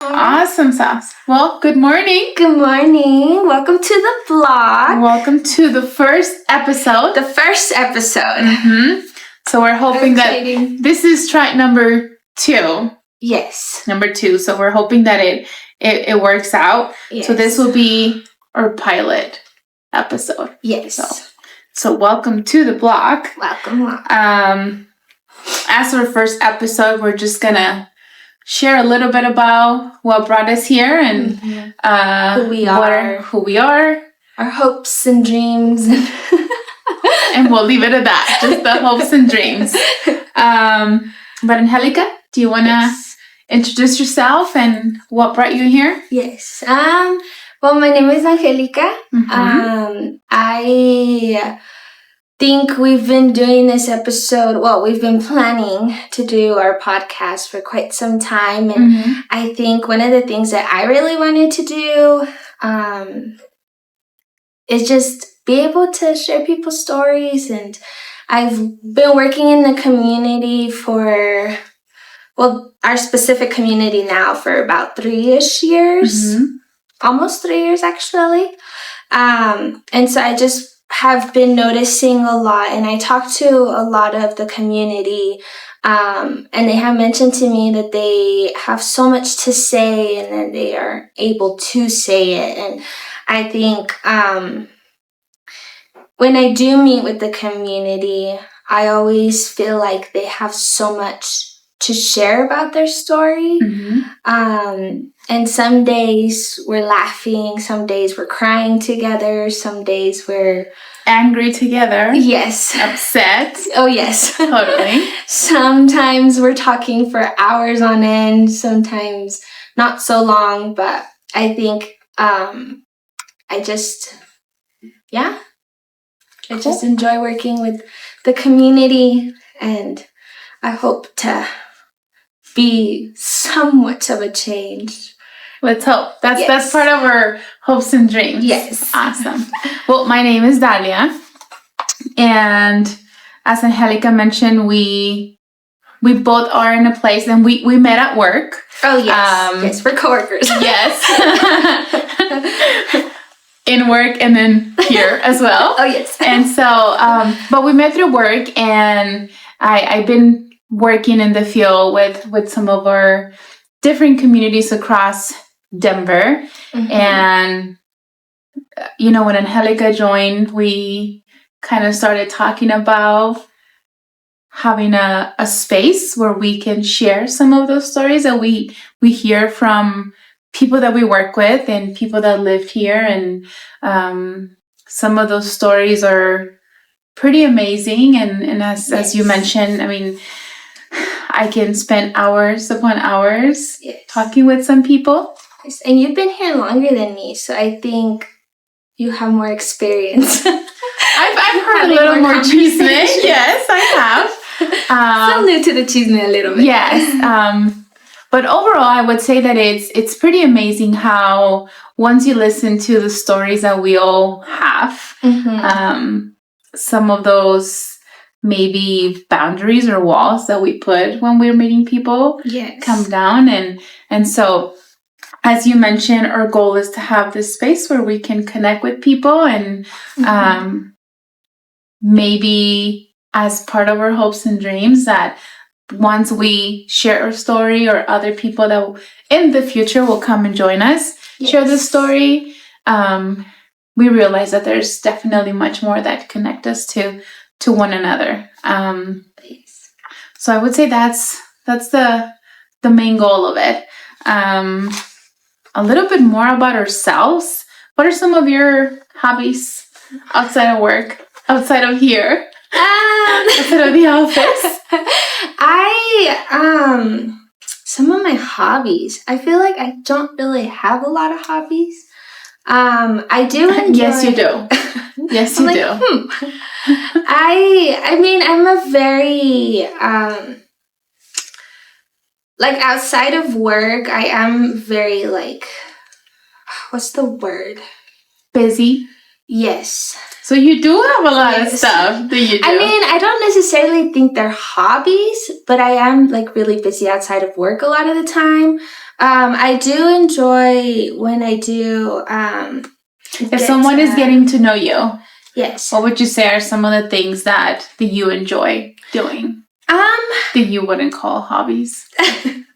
Awesome sauce. Well, good morning. Good morning. Welcome to the vlog. Welcome to the first episode. So we're hoping that this is try number 2. Yes. Number 2. So we're hoping that it works out. Yes. So this will be our pilot episode. Yes. So welcome to the vlog. Welcome. As our first episode, we're just gonna share a little bit about what brought us here and who we are, our hopes and dreams, and we'll leave it at that. Just the hopes and dreams. But Angelica, do you wanna introduce yourself and what brought you here? Yes. Well, my name is Angelica. I think we've been doing this episode. Well, we've been planning to do our podcast for quite some time, and I think one of the things that I really wanted to do is just be able to share people's stories. And I've been working in the community for, well, our specific community now for about 3-ish years, almost 3 years actually. And so I just have been noticing a lot, and I talked to a lot of the community, and they have mentioned to me that they have so much to say and that they are able to say it. And I think when I do meet with the community, I always feel like they have so much to share about their story. And some days we're laughing, some days we're crying together, some days we're angry together. Yes. Upset. Oh, yes. Totally. Sometimes we're talking for hours on end, sometimes not so long, but I think I just enjoy working with the community, and I hope to be somewhat of a change. Let's hope. That's part of our hopes and dreams. Yes. Awesome. Well, my name is Dalia, and as Angelica mentioned, we both are in a place, and we met at work. Oh, yes. Yes, we're coworkers. Yes. In work and then here as well. Oh, yes. And so, but we met through work, and I've been working in the field with some of our different communities across Denver. And, when Angelica joined, we kind of started talking about having a space where we can share some of those stories that we hear from people that we work with and people that live here. And some of those stories are pretty amazing. And as you mentioned, I mean, I can spend hours upon hours talking with some people. Yes. And you've been here longer than me, so I think you have more experience. I've heard a little more chisme. Yes, I have. Still new to the chisme a little bit. Yes. But overall, I would say that it's pretty amazing how once you listen to the stories that we all have, some of those maybe boundaries or walls that we put when we're meeting people come down. And so, as you mentioned, our goal is to have this space where we can connect with people, and maybe as part of our hopes and dreams that once we share our story, or other people that in the future will come and join us, share the story, we realize that there's definitely much more that connect us to one another. So I would say that's the main goal of it. A little bit more about ourselves. What are some of your hobbies outside of work, outside of here, outside of the office? Some of my hobbies, I feel like I don't really have a lot of hobbies. I do enjoy... Yes, you do. Yes, you do. I mean, I'm a very, outside of work, I am very, what's the word? Busy? Yes. So you do have a lot of stuff that you do. I mean, I don't necessarily think they're hobbies, but I am like really busy outside of work a lot of the time. I do enjoy when I do. If someone is getting to know you, yes, what would you say are some of the things that you enjoy doing? That you wouldn't call hobbies.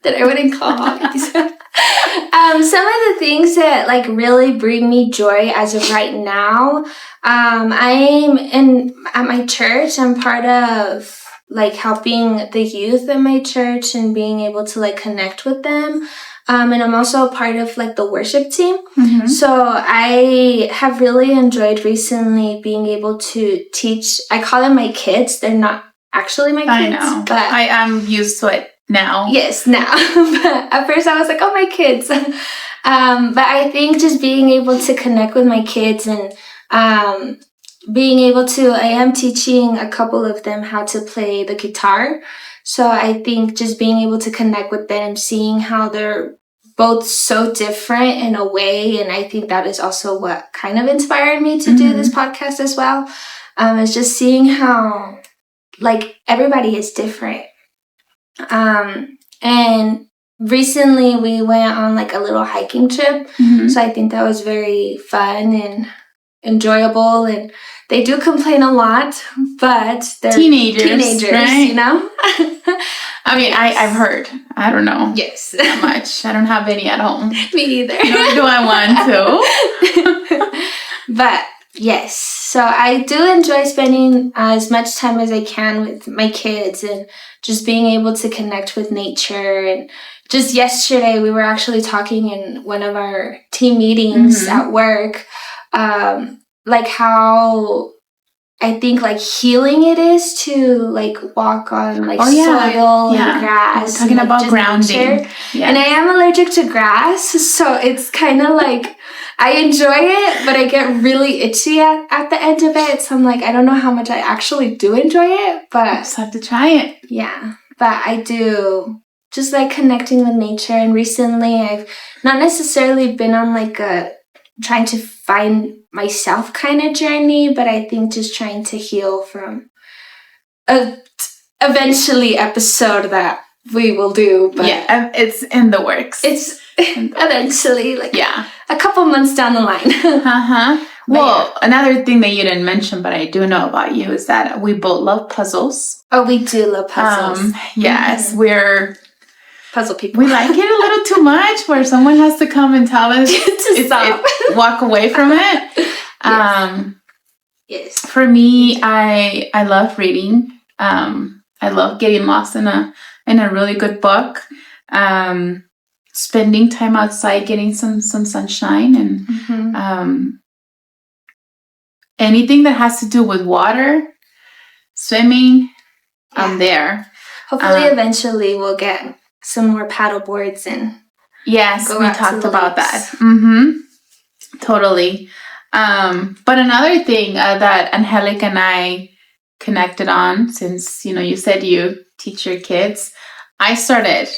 That I wouldn't call hobbies. Some of the things that like really bring me joy as of right now. I'm at my church. I'm part of like helping the youth in my church and being able to like connect with them. And I'm also a part of like the worship team. Mm-hmm. So I have really enjoyed recently being able to teach. I call them my kids. They're not actually my kids. I know. But I am used to it now. Yes, now. But at first I was like, oh, my kids. But I think just being able to connect with my kids and being able to, I am teaching a couple of them how to play the guitar. So I think just being able to connect with them, seeing how they're both so different in a way. And I think that is also what kind of inspired me to do this podcast as well. Is just seeing how like everybody is different. And recently we went on like a little hiking trip. Mm-hmm. So I think that was very fun and enjoyable. And they do complain a lot, but they're teenagers, right? You know? I mean, yes. I've heard. I don't know. Yes. That much. I don't have any at home. Me either. Nor do I want to. But yes, so I do enjoy spending as much time as I can with my kids and just being able to connect with nature. And just yesterday, we were actually talking in one of our team meetings at work, like how I think like healing it is to like walk on like soil and grass. We're talking about grounding. Yes. And I am allergic to grass, so it's kind of like I enjoy it, but I get really itchy at the end of it. So I'm like, I don't know how much I actually do enjoy it, but I just have to try it. Yeah, but I do just like connecting with nature. And recently I've not necessarily been on like a trying to find myself kind of journey, but I think just trying to heal from a eventually episode that we will do. But yeah, it's in the works. It's eventually like yeah, a couple months down the line. Well, another thing that you didn't mention, but I do know about you, is that we both love puzzles. Oh, we do love puzzles. Yes, we're puzzle people. We like it a little too much, where someone has to come and tell us to stop, walk away from it. Yes. For me, I love reading. I love getting lost in a really good book. Spending time outside, getting some sunshine, and anything that has to do with water, swimming. I'm there. Hopefully, eventually, we'll get some more paddle boards and yes, we talked about that. Totally. But another thing that Angelica and I connected on, since you said you teach your kids, I started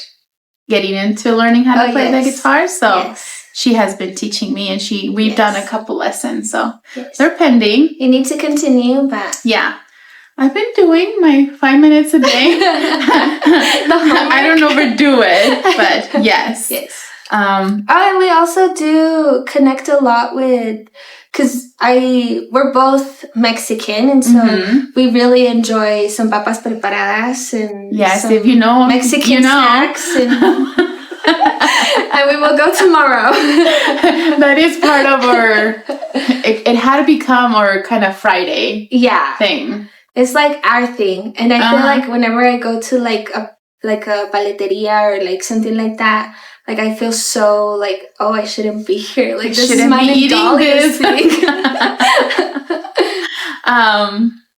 getting into learning how to play the guitar. So she has been teaching me, and we've done a couple lessons. So they're pending. You need to continue, but yeah. I've been doing my 5 minutes a day. I don't overdo it, but yes. Yes. And we also do connect a lot with, because we're both Mexican, and so we really enjoy some papas preparadas and some if you know Mexican snacks, and we will go tomorrow. That is part of our. It had to become our kind of Friday thing. It's like our thing, and I feel like whenever I go to like a paleteria or like something like that, like I feel so like, oh, I shouldn't be here. Like this is my rebellious thing.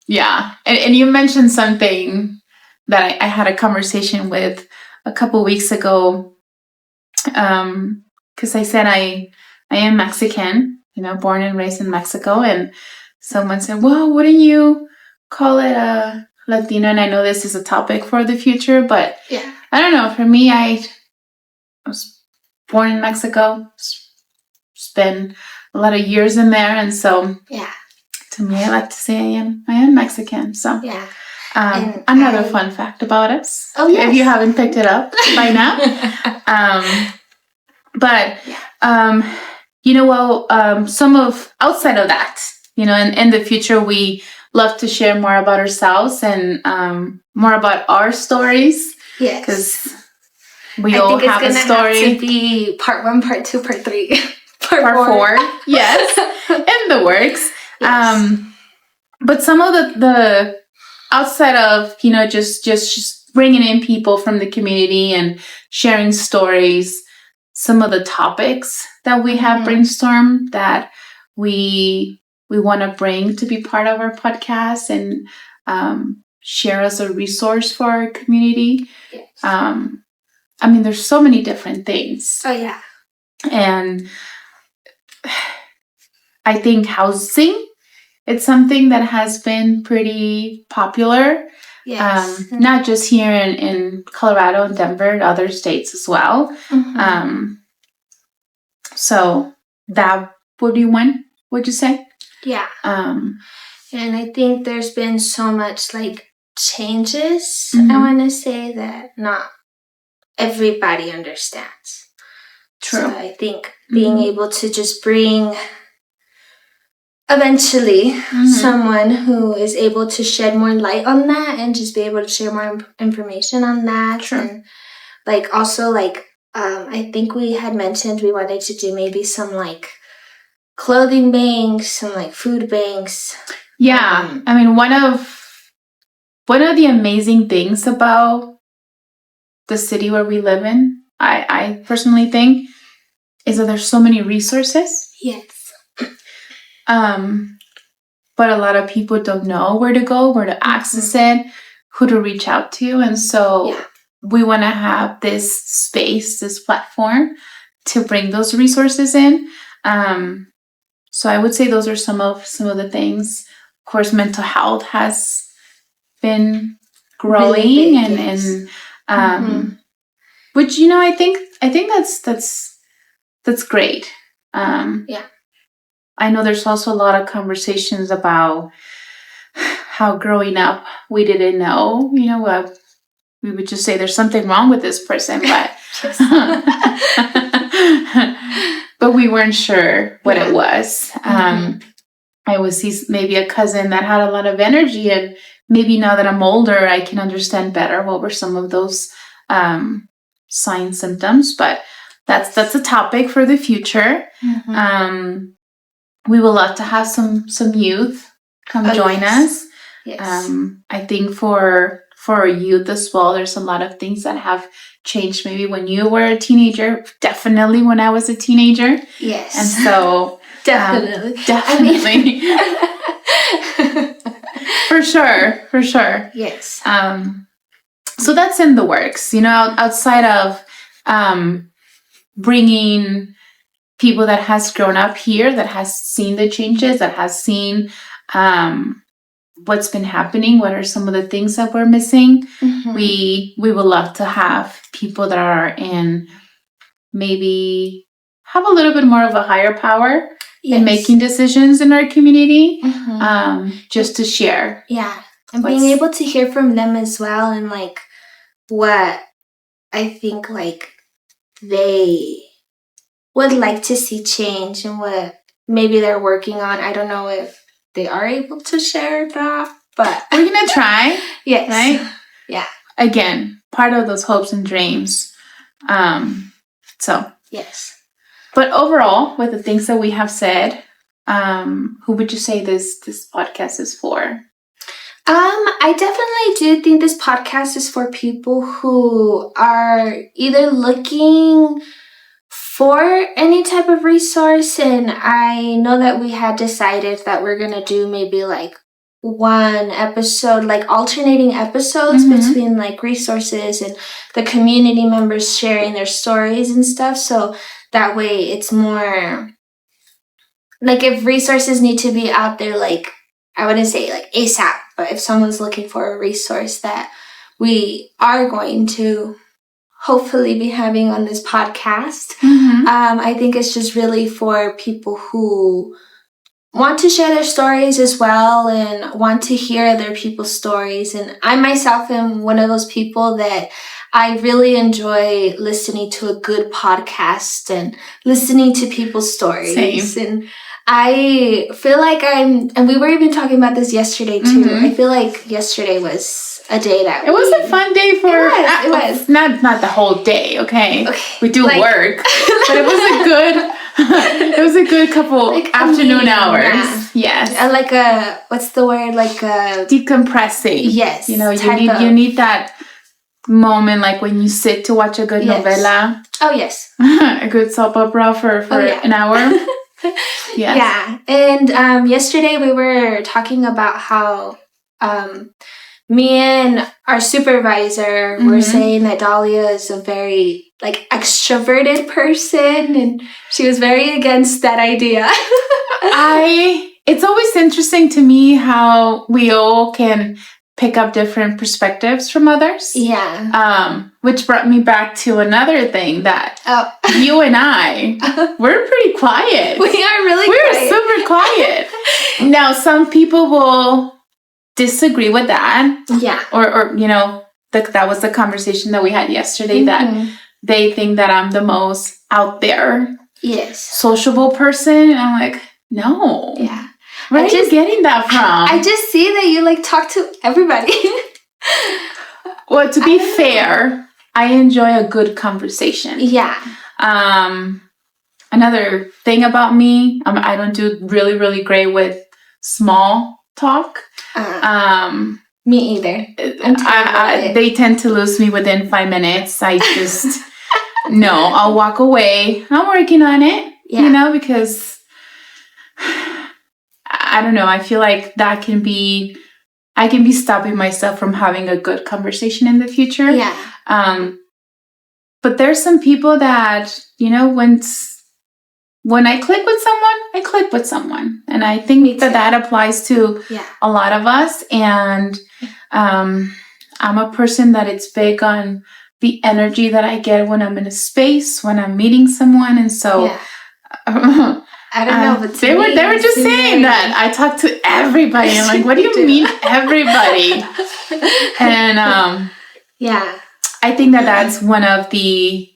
Yeah, and you mentioned something that I had a conversation with a couple weeks ago, because I said I am Mexican, born and raised in Mexico, and someone said, well, wouldn't you call it a Latino? And I know this is a topic for the future, but I don't know. For me, I was born in Mexico, spent a lot of years in there, and so to me, I like to say I am Mexican. So another fun fact about us, if you haven't picked it up by now, But, some of outside of that, in the future, we love to share more about ourselves and more about our stories. Yes. Because we all have a story. Have to be part 1, part 2, part 3, part 4. Yes. In the works. Yes. But some of the outside of, just bringing in people from the community and sharing stories, some of the topics that we have brainstormed that we want to bring to be part of our podcast and share as a resource for our community. Yes. There's so many different things. Oh, yeah. And I think housing, it's something that has been pretty popular. Yes. Not just here in Colorado and Denver, and other states as well. Mm-hmm. So that would be one, would you say? Yeah. And I think there's been so much changes, I want to say, that not everybody understands. True. So I think being able to just bring eventually someone who is able to shed more light on that and just be able to share more information on that. True. And also I think we had mentioned we wanted to do maybe some clothing banks, some food banks. Yeah. One of the amazing things about the city where we live in, I personally think, is that there's so many resources. Yes. But a lot of people don't know where to go, where to access it, who to reach out to. And so we want to have this space, this platform to bring those resources in. So I would say those are some of the things. Of course, mental health has been growing really big, and which, I think that's great. I know there's also a lot of conversations about how growing up we didn't know, we would just say there's something wrong with this person, but but we weren't sure what it was. I would see maybe a cousin that had a lot of energy, and maybe now that I'm older, I can understand better what were some of those signs, symptoms. But that's a topic for the future. We would love to have some youth come join us. Yes. I think for youth as well, there's a lot of things that have changed. Maybe when you were a teenager, definitely when I was a teenager. Yes. And so definitely. For sure. Yes. So that's in the works, outside of bringing people that has grown up here, that has seen the changes, that has seen what's been happening, what are some of the things that we're missing. We would love to have people that are in, maybe have a little bit more of a higher power in making decisions in our community, just to share. Yeah. And being able to hear from them as well, and what I think they would like to see change and what maybe they're working on. I don't know if they are able to share that, but we're going to try. Yes. Right? Yeah. Again, part of those hopes and dreams. So. Yes. But overall, with the things that we have said, who would you say this podcast is for? I definitely do think this podcast is for people who are either looking for any type of resource, and I know that we had decided that we're going to do maybe one episode, alternating episodes between resources and the community members sharing their stories and stuff. So that way it's more if resources need to be out there, I wouldn't say ASAP, but if someone's looking for a resource that we are going to hopefully be having on this podcast, I think it's just really for people who want to share their stories as well and want to hear other people's stories. And I myself am one of those people that I really enjoy listening to a good podcast and listening to people's stories. Same. And I feel like and we were even talking about this yesterday too. Mhm. I feel like yesterday was a day that It was a fun day for It was. Not the whole day, okay? Okay, We do like- work, but it was a good couple Like, afternoon hours. yeah. Yes. like a what's the word? Like a Decompressing. yes. You know, type you of- need that moment like when you sit to watch a good Yes. novela, Oh yes. a good soap opera for yeah. an hour. Yes. Yeah. And yesterday we were talking about how me and our supervisor were Mhm. saying that Dahlia is a very like extroverted person, and she was very against that idea. It's always interesting to me how we all can pick up different perspectives from others. Yeah. Which brought me back to another thing that Oh. you and I, we're pretty quiet. We are really We're quiet. super quiet. Now, some people will disagree with that, Yeah. or you know, that was the conversation that we had yesterday. That Mhm. they think that I'm the most out there, Yes. sociable person, and I'm like, no. Yeah. Where I are you just- getting that from? I just see that you like talk to everybody. Well, to I be don't know. fair, I enjoy a good conversation. Yeah. Another thing about me, I don't do really, really great with small talk. Me either. I'm terrible at it. They tend to lose me within 5 minutes. I just, no, I'll walk away. I'm working on it, Yeah. you know, because I don't know. I feel like I can be stopping myself from having a good conversation in the future. Yeah. But there's some people that, you know, when I click with someone, I click with someone. And I Me think too. that applies to Yeah. a lot of us. And I'm a person that it's big on the energy that I get when I'm in a space, when I'm meeting someone. And so Yeah. I don't know, but to they were me, just it's saying very- that I talk to everybody. I'm like, what do you You do. mean everybody? And Yeah. I think that's one of the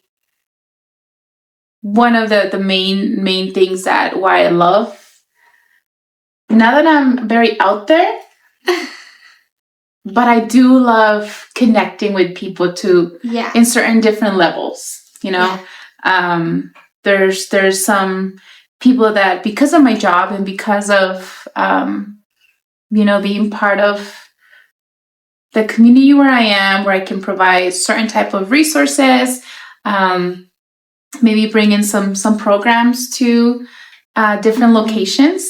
main things that why I love. Now that I'm very out there, but I do love connecting with people Yeah. in certain different levels. You know, there's some people that, because of my job and because of you know, being part of the community where I am, where I can provide certain type of resources, maybe bring in some programs to different locations.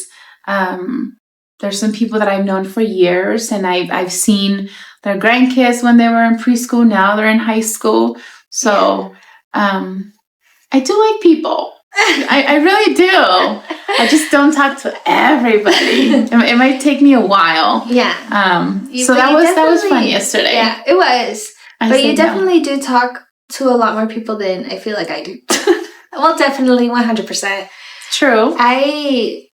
There's some people that I've known for years, and I've seen their grandkids when they were in preschool. Now they're in high school. So I do like people. I really do. I just don't talk to everybody. It might take me a while. Yeah. So But that you was fun definitely- yesterday. Yeah, it was. I But you said no. definitely do talk to a lot more people than I feel like I do. Well, definitely 100%. True.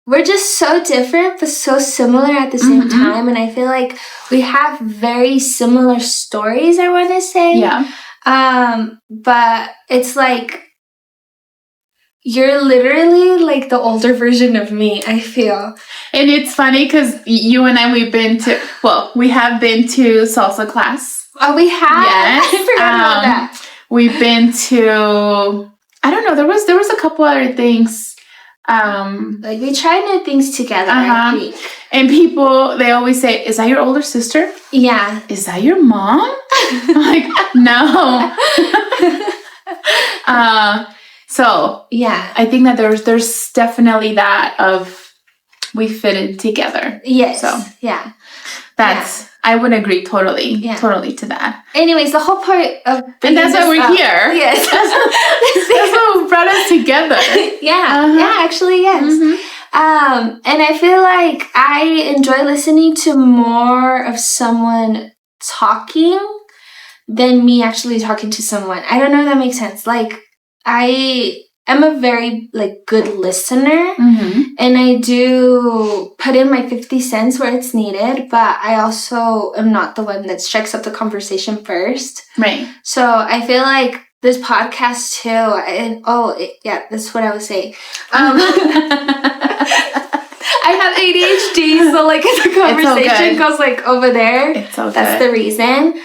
We're just so different, but so similar at the same Mhm. time. And I feel like we have very similar stories, I want to say. Yeah. But it's like, you're literally like the older version of me, I feel. And it's funny because you and I, we have been to salsa class. Oh, we have? Yes. I forgot about that. We've been to, I don't know, there was a couple other things. Like, we try new things together, Uh-huh. I think. And people, they always say, is that your older sister? Yeah. Is that your mom? I'm like, no. So Yeah. I think that there's definitely that of we fit in together. Yes. So. Yeah. I would agree totally to that. Anyways, the whole point of And that's why we're here. Yes. That's what brought us together. Yeah. Uh-huh. Yeah, actually, yes. Mhm. And I feel like I enjoy listening to more of someone talking than me actually talking to someone. I don't know if that makes sense. Like, I am a very like good listener, Mm-hmm. and I do put in my 50 cents where it's needed, but I also am not the one that strikes up the conversation first. Right. So I feel like this podcast too, and that's what I was saying. I have ADHD, so like the conversation goes like over there. It's okay. That's the reason.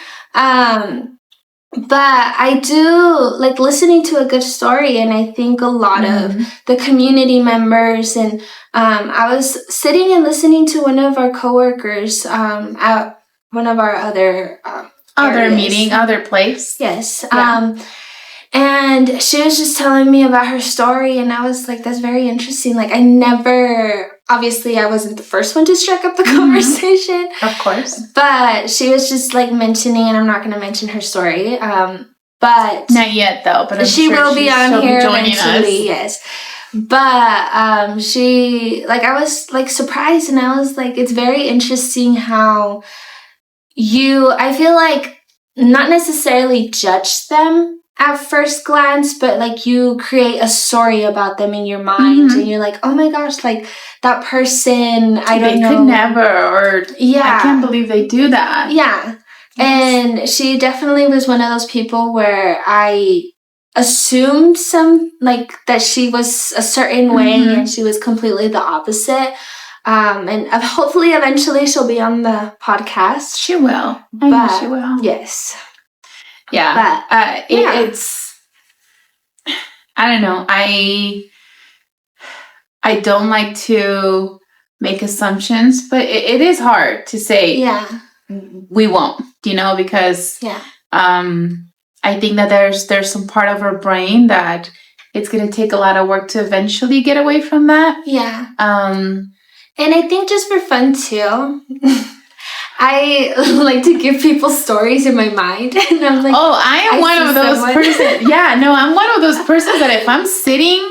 But I do like listening to a good story, and I think a lot of the community members, and I was sitting and listening to one of our coworkers at one of our other meeting, other place. Yes. Yeah. And she was just telling me about her story, and I was like, that's very interesting. Like, obviously I wasn't the first one to strike up the conversation. Of course. But she was just like mentioning, and I'm not going to mention her story. But not yet though, but she will be on here eventually, yes. But she, like, I was like surprised, and I was like, it's very interesting how I feel like not necessarily judge them at first glance, but like you create a story about them in your mind, and you're like, oh my gosh, like that person, I could never, or I can't believe they do that. Yeah. Yes. And she definitely was one of those people where I assumed that she was a certain way, and she was completely the opposite. And hopefully eventually she'll be on the podcast. She will. I know she will. Yes. Yeah. But, it's, I don't know. I don't like to make assumptions, but it is hard to say we won't, because I think that there's some part of our brain that it's going to take a lot of work to eventually get away from that. Yeah. And I think just for fun too, I like to give people stories in my mind, and I'm like, I am one of those persons. Yeah, no, I'm one of those persons that if I'm sitting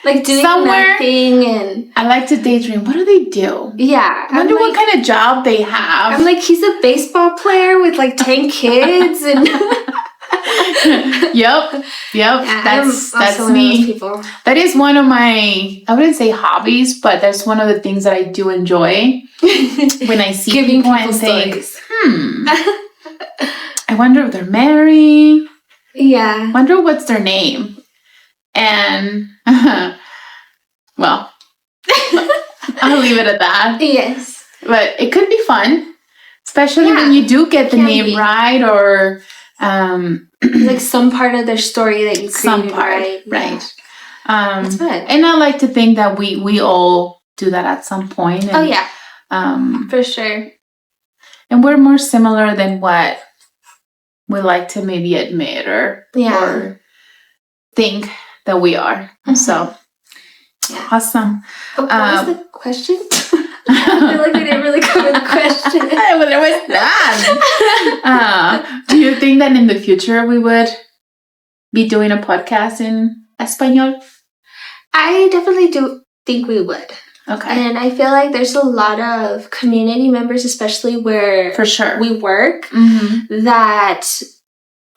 like doing somewhere, nothing, and I like to daydream. What do they do? Yeah, I wonder what kind of job they have. I'm like, he's a baseball player with like 10 kids, and Yep. Yeah, that's me. That is one of my, I wouldn't say hobbies, but that's one of the things that I do enjoy when I see people and think, I wonder if they're married. Yeah. I wonder what's their name. And, well, I'll leave it at that. Yes. But it could be fun, especially when you do get the name right, or like some part of their story that you created. Some part, right. Yeah. That's good. And I like to think that we all do that at some point. And, for sure. And we're more similar than what we like to maybe admit or think that we are. So, awesome. What was the question? I feel like we didn't really cover the question. Well, there was that. Do you think that in the future we would be doing a podcast in Espanol? I definitely do think we would. Okay. And I feel like there's a lot of community members, especially where for sure we work, that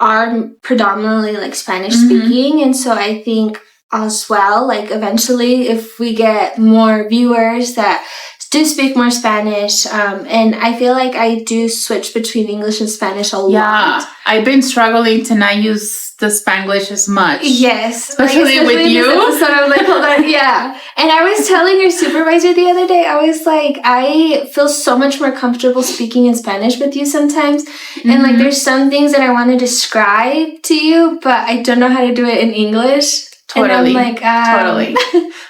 are predominantly like Spanish speaking. And so I think as well, like eventually if we get more viewers that do speak more Spanish, and I feel like I do switch between English and Spanish a lot. Yeah, I've been struggling to not use the Spanglish as much. Yes, especially with you. So I'm like, hold on, yeah. And I was telling your supervisor the other day, I was like, I feel so much more comfortable speaking in Spanish with you sometimes, and like there's some things that I want to describe to you, but I don't know how to do it in English. Totally, and I'm like, totally.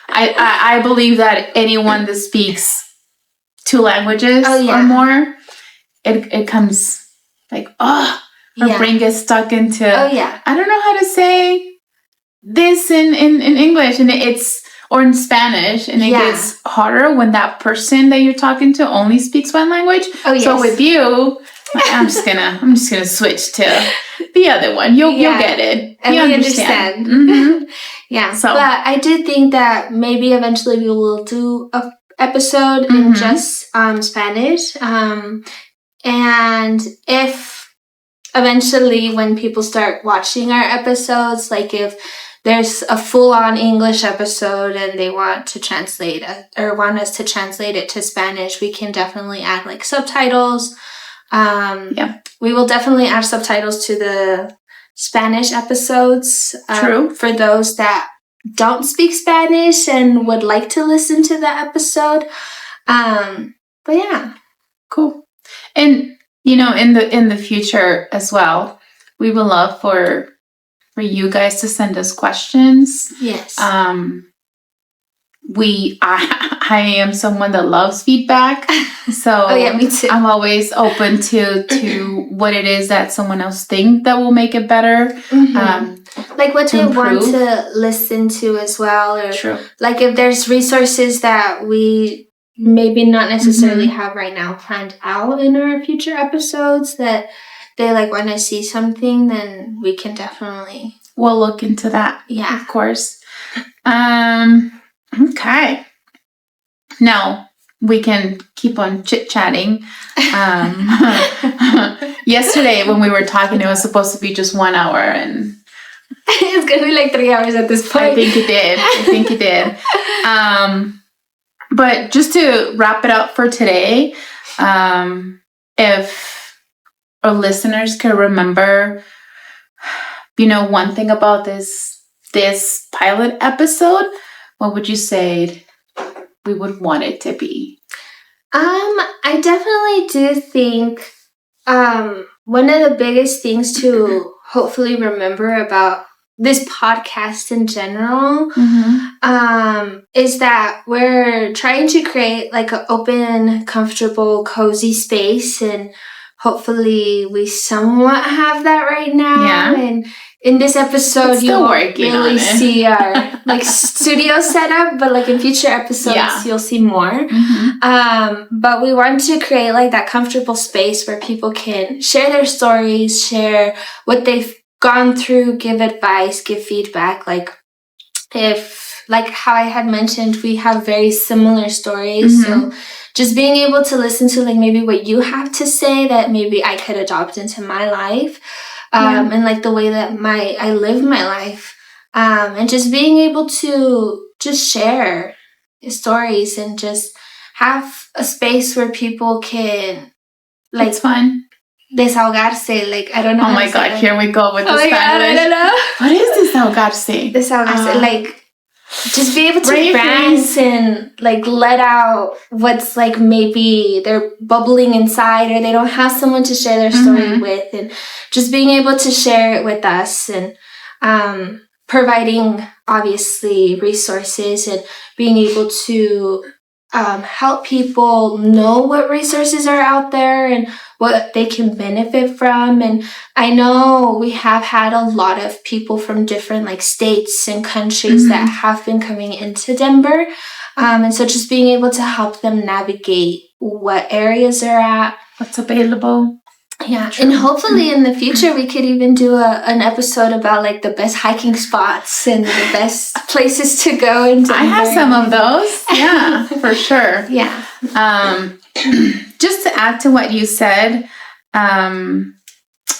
I believe that anyone that speaks 2 languages or more, it comes like, her brain gets stuck into, I don't know how to say this in English, and or in Spanish, and it gets harder when that person that you're talking to only speaks one language. So with you, I'm just gonna switch to the other one. You'll get it. And we understand. Yeah. So, but I do think that maybe eventually we will do a episode in just Spanish, and if eventually when people start watching our episodes, like if there's a full-on English episode and they want to translate or want us to translate it to Spanish, we can definitely add like subtitles. We will definitely add subtitles to the Spanish episodes. True. For those that don't speak Spanish and would like to listen to the episode. But yeah. Cool. And in the future as well, we would love for you guys to send us questions. Yes. I am someone that loves feedback. So oh yeah, me too. I'm always open to what it is that someone else think that will make it better. Mm-hmm. Like what they want to listen to as well. Or True. Like if there's resources that we maybe not necessarily have right now planned out in our future episodes that they like want to see something, then we can definitely... We'll look into that. Yeah. Of course. Okay. Now we can keep on chit-chatting. Yesterday when we were talking, it was supposed to be just 1 hour, and it's going to be like 3 hours at this point. I think it did. But just to wrap it up for today, if our listeners can remember, one thing about this pilot episode, what would you say we would want it to be? I definitely do think one of the biggest things to hopefully remember about this podcast in general is that we're trying to create like an open, comfortable, cozy space, and hopefully we somewhat have that right now. Yeah. And in this episode, you won't really see our like studio setup, but like in future episodes, you'll see more. But we want to create like that comfortable space where people can share their stories, share what they've gone through, give advice, give feedback. Like how I had mentioned, we have very similar stories. So just being able to listen to like maybe what you have to say that maybe I could adopt into my life. And like the way that I live my life. And just being able to just share stories and just have a space where people can like... It's fun. Desahogarse, like I don't know. Oh my god, here we go with the Spanish. God, I don't know. What is desahogarse? Desahogarse, like just be able to rant and like let out what's like maybe they're bubbling inside, or they don't have someone to share their story with, and just being able to share it with us, and providing obviously resources and being able to help people know what resources are out there and what they can benefit from. And I know we have had a lot of people from different like states and countries that have been coming into Denver. And so just being able to help them navigate what areas they're at, what's available. Yeah, and hopefully in the future we could even do an episode about like the best hiking spots and the best places to go in Denver. I have some of those. Yeah, for sure. Yeah. Just to add to what you said, I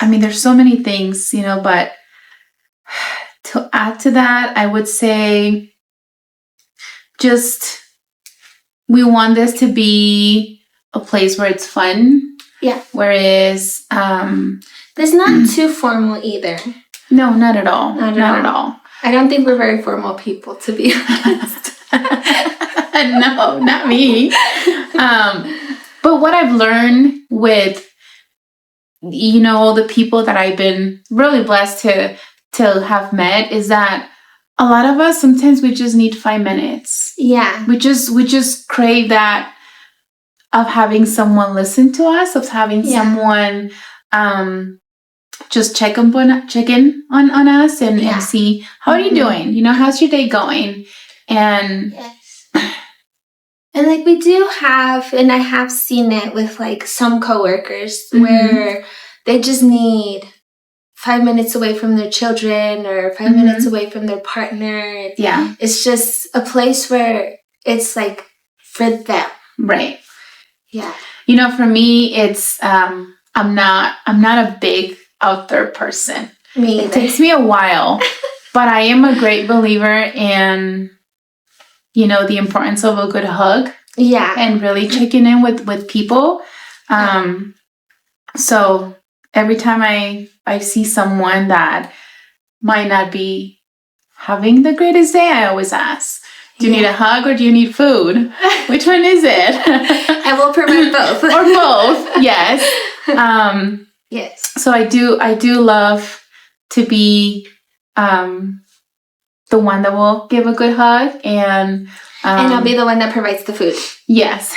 mean, there's so many things, but to add to that, I would say just we want this to be a place where it's fun. Yeah. Whereas it's not too formal either. No, not at all. Not at all. I don't think we're very formal people, to be honest. No, not me. But what I've learned with the people that I've been really blessed to have met is that a lot of us sometimes we just need 5 minutes. Yeah. We just crave that of having someone listen to us, of having someone just check in on us and see, how are you doing? How's your day going? And and like we do have, and I have seen it with like some coworkers where they just need 5 minutes away from their children or 5 minutes away from their partner. Yeah. It's just a place where it's like for them. Right. Yeah. For me, it's I'm not a big outdoor person. Me either. It takes me a while But I am a great believer in, the importance of a good hug. Yeah. And really checking in with people. So every time I see someone that might not be having the greatest day, I always ask, do you need a hug or do you need food? Which one is it? I will provide both. Or both, yes. Yes. So I do love to be the one that will give a good hug, and I'll be the one that provides the food. Yes.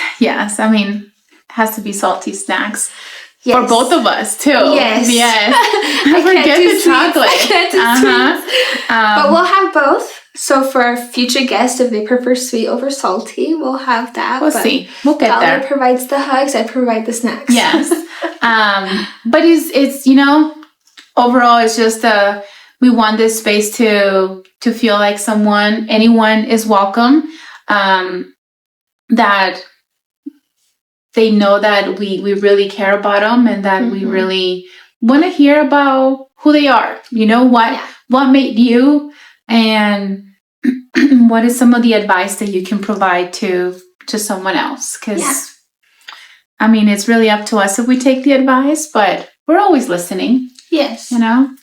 I mean, it has to be salty snacks. Yes. For both of us too. Yes. I forget the chocolate. I can't do sweets. But we'll have both. So for our future guests, if they prefer sweet over salty, we'll have that. We'll see. We'll get there. Dollar provides the hugs. I provide the snacks. Yes. But it's overall, it's just we want this space to feel like anyone is welcome. That they know that we really care about them, and that we really want to hear about who they are. What made you, and what is some of the advice that you can provide to someone else? Because I mean, it's really up to us if we take the advice, but we're always listening. Yes.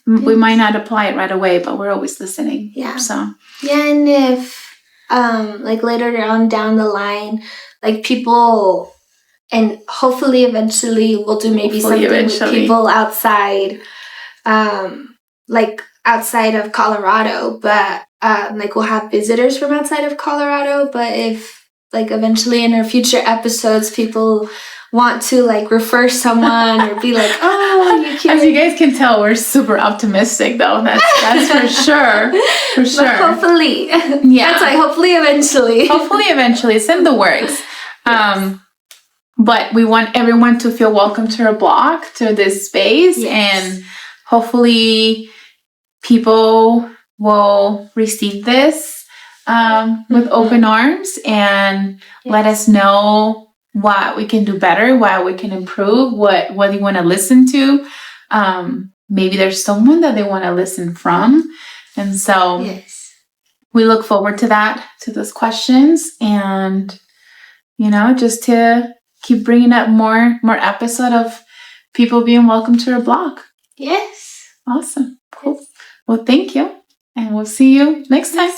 We might not apply it right away, but we're always listening. Yeah. So. Yeah, and if later on down the line, people, and hopefully eventually we'll do maybe something with people outside, outside of Colorado, but we'll have visitors from outside of Colorado. But if eventually in our future episodes people want to refer someone or be like, oh, you can. As you guys can tell, we're super optimistic though. That's for sure. For sure. But hopefully. Yeah. That's why hopefully eventually. Hopefully eventually. It's in the works. Yes. But we want everyone to feel welcome to our blog, to this space. Yes. And hopefully people will receive this with open arms and let us know what we can do better, what we can improve, what you want to listen to. Maybe there's someone that they want to listen from. And so we look forward to that, to those questions, and, just to keep bringing up more episode of people being welcome to our blog. Yes. Awesome. Cool. Well, thank you. And we'll see you next time.